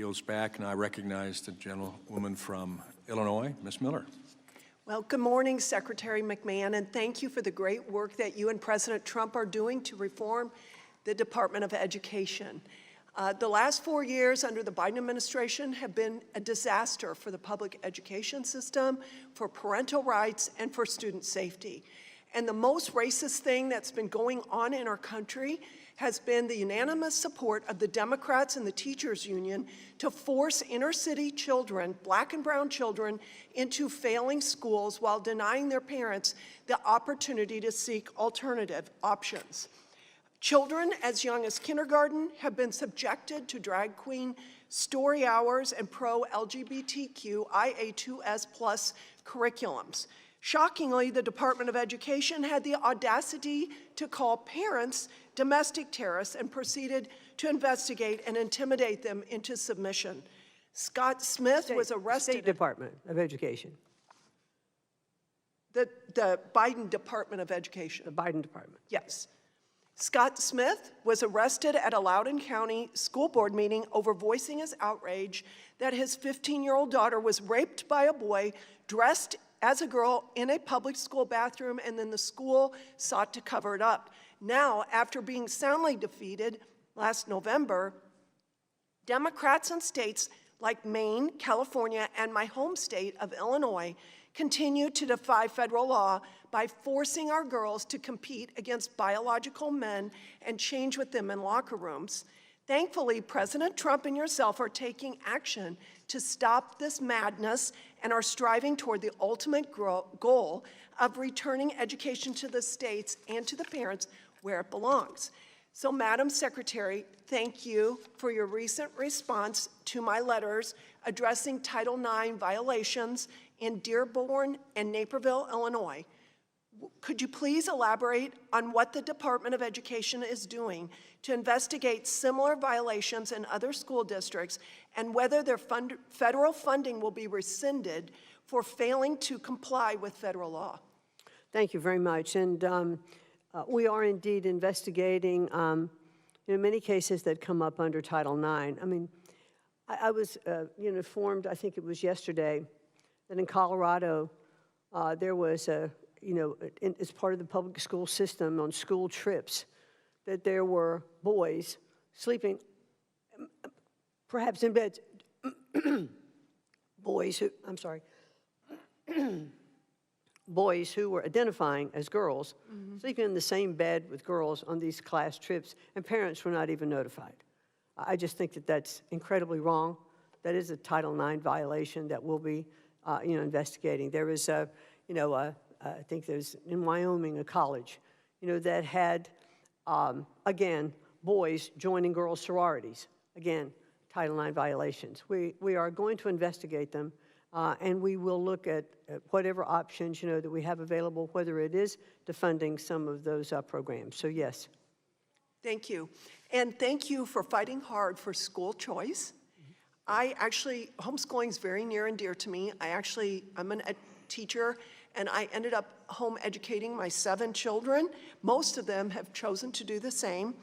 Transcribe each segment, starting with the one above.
Yields back, and I recognize the gentlewoman from Illinois, Ms. Miller. Well, good morning, Secretary McMahon, and thank you for the great work that you and President Trump are doing to reform the Department of Education. The last 4 years under the Biden administration have been a disaster for the public education system, for parental rights, and for student safety. And the most racist thing that's been going on in our country has been the unanimous support of the Democrats and the teachers union to force inner city children, black and brown children, into failing schools while denying their parents the opportunity to seek alternative options. Children as young as kindergarten have been subjected to drag queen story hours and pro-LGBTQ IA2S+ curriculums. Shockingly, the Department of Education had the audacity to call parents domestic terrorists and proceeded to investigate and intimidate them into submission. Scott Smith was arrested. State Department of Education. The Biden Department of Education. The Biden Department. Yes. Scott Smith was arrested at a Loudoun County school board meeting over voicing his outrage that his 15-year-old daughter was raped by a boy dressed as a girl in a public school bathroom, and then the school sought to cover it up. Now, after being soundly defeated last November, Democrats in states like Maine, California, and my home state of Illinois continue to defy federal law by forcing our girls to compete against biological men and change with them in locker rooms. Thankfully, President Trump and yourself are taking action to stop this madness and are striving toward the ultimate goal of returning education to the states and to the parents where it belongs. So, Madam Secretary, thank you for your recent response to my letters addressing Title IX violations in Dearborn and Naperville, Illinois. Could you please elaborate on what the Department of Education is doing to investigate similar violations in other school districts and whether their federal funding will be rescinded for failing to comply with federal law? Thank you very much. And we are indeed investigating many cases that come up under Title IX. I mean, I was informed, I think it was yesterday, that in Colorado there was as part of the public school system on school trips, that there were boys sleeping, perhaps in beds, boys who were identifying as girls, sleeping in the same bed with girls on these class trips, and parents were not even notified. I just think that that's incredibly wrong. That is a Title IX violation that we'll be, investigating. There was I think there's in Wyoming a college, that had, again, boys joining girls' sororities. Again, Title IX violations. We are going to investigate them, and we will look at whatever options, that we have available, whether it is defunding some of those programs. So, yes. Thank you. And thank you for fighting hard for school choice. Homeschooling is very near and dear to me. I'm a teacher, and I ended up home educating my 7 children. Most of them have chosen to do the same.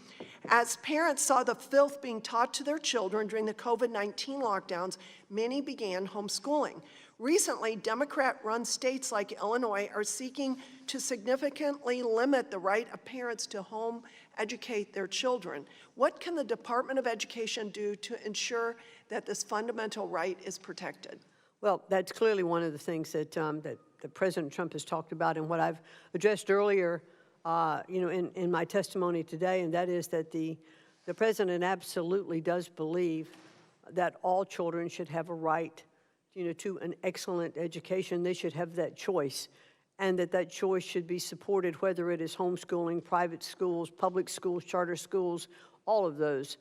As parents saw the filth being taught to their children during the COVID-19 lockdowns, many began homeschooling. Recently, Democrat-run states like Illinois are seeking to significantly limit the right of parents to home educate their children. What can the Department of Education do to ensure that this fundamental right is protected? Well, that's clearly one of the things that President Trump has talked about, and what I've addressed earlier, in my testimony today, and that is that the president absolutely does believe that all children should have a right, to an excellent education. They should have that choice, and that choice should be supported, whether it is homeschooling, private schools, public schools, charter schools. All of those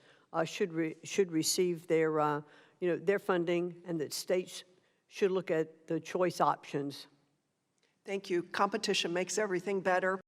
should receive their funding, and that states should look at the choice options. Thank you. Competition makes everything better.